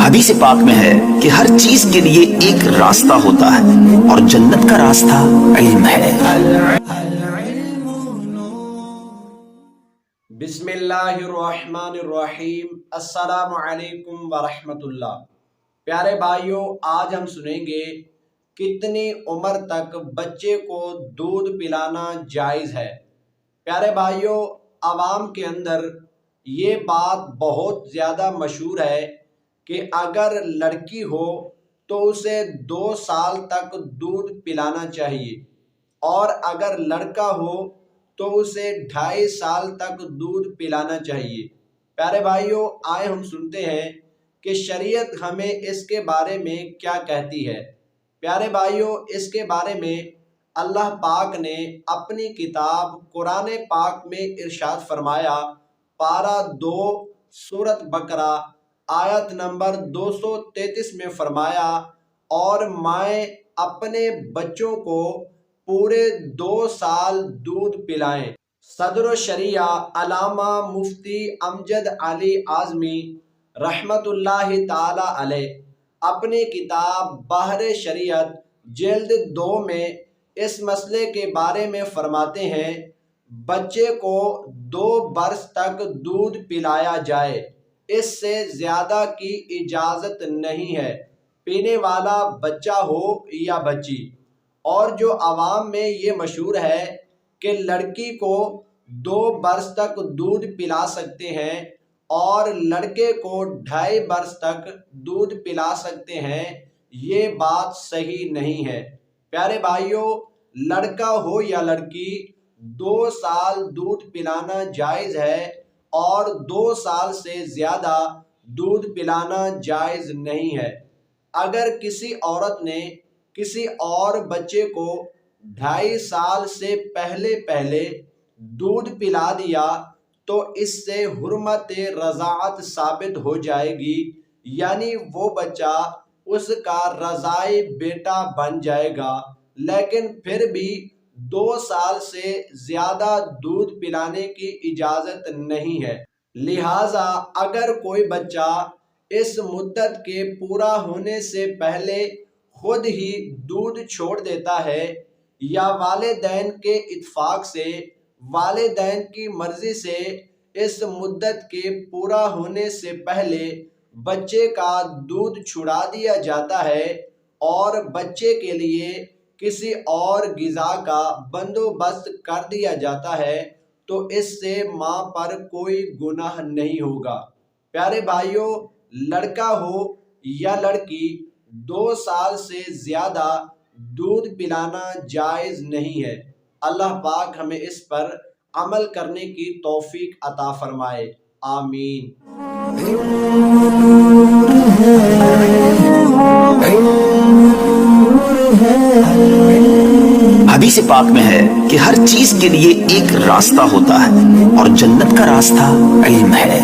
حدیث پاک میں ہے کہ ہر چیز کے لیے ایک راستہ ہوتا ہے اور جنت کا راستہ علم ہے۔ بسم اللہ الرحمن الرحیم۔ السلام علیکم ورحمۃ اللہ۔ پیارے بھائیوں، آج ہم سنیں گے کتنی عمر تک بچے کو دودھ پلانا جائز ہے۔ پیارے بھائیوں، عوام کے اندر یہ بات بہت زیادہ مشہور ہے کہ اگر لڑکی ہو تو اسے 2 سال تک دودھ پلانا چاہیے، اور اگر لڑکا ہو تو اسے 2.5 سال تک دودھ پلانا چاہیے۔ پیارے بھائیوں، آئے ہم سنتے ہیں کہ شریعت ہمیں اس کے بارے میں کیا کہتی ہے۔ پیارے بھائیوں، اس کے بارے میں اللہ پاک نے اپنی کتاب قرآن پاک میں ارشاد فرمایا، پارہ 2 سورۃ بقرہ آیت نمبر 233 میں فرمایا، اور مائیں اپنے بچوں کو پورے 2 سال دودھ پلائیں۔ صدر الشریعہ علامہ مفتی امجد علی اعظمی رحمت اللہ تعالی علیہ اپنی کتاب بحر شریعت جلد 2 میں اس مسئلے کے بارے میں فرماتے ہیں، بچے کو 2 برس تک دودھ پلایا جائے، اس سے زیادہ کی اجازت نہیں ہے، پینے والا بچہ ہو یا بچی۔ اور جو عوام میں یہ مشہور ہے کہ لڑکی کو 2 برس تک دودھ پلا سکتے ہیں اور لڑکے کو 2.5 برس تک دودھ پلا سکتے ہیں، یہ بات صحیح نہیں ہے۔ پیارے بھائیوں، لڑکا ہو یا لڑکی 2 سال دودھ پلانا جائز ہے، اور 2 سال سے زیادہ دودھ پلانا جائز نہیں ہے۔ اگر کسی عورت نے کسی اور بچے کو 2.5 سال سے پہلے دودھ پلا دیا تو اس سے حرمت رضاعت ثابت ہو جائے گی، یعنی وہ بچہ اس کا رضاعی بیٹا بن جائے گا، لیکن پھر بھی 2 سال سے زیادہ دودھ پلانے کی اجازت نہیں ہے۔ لہٰذا اگر کوئی بچہ اس مدت کے پورا ہونے سے پہلے خود ہی دودھ چھوڑ دیتا ہے، یا والدین کے اتفاق سے، والدین کی مرضی سے اس مدت کے پورا ہونے سے پہلے بچے کا دودھ چھڑا دیا جاتا ہے اور بچے کے لیے کسی اور غذا کا بندوبست کر دیا جاتا ہے، تو اس سے ماں پر کوئی گناہ نہیں ہوگا۔ پیارے بھائیوں، لڑکا ہو یا لڑکی 2 سال سے زیادہ دودھ پلانا جائز نہیں ہے۔ اللہ پاک ہمیں اس پر عمل کرنے کی توفیق عطا فرمائے، آمین۔ حدیث پاک میں ہے کہ ہر چیز کے لیے ایک راستہ ہوتا ہے اور جنت کا راستہ علم ہے۔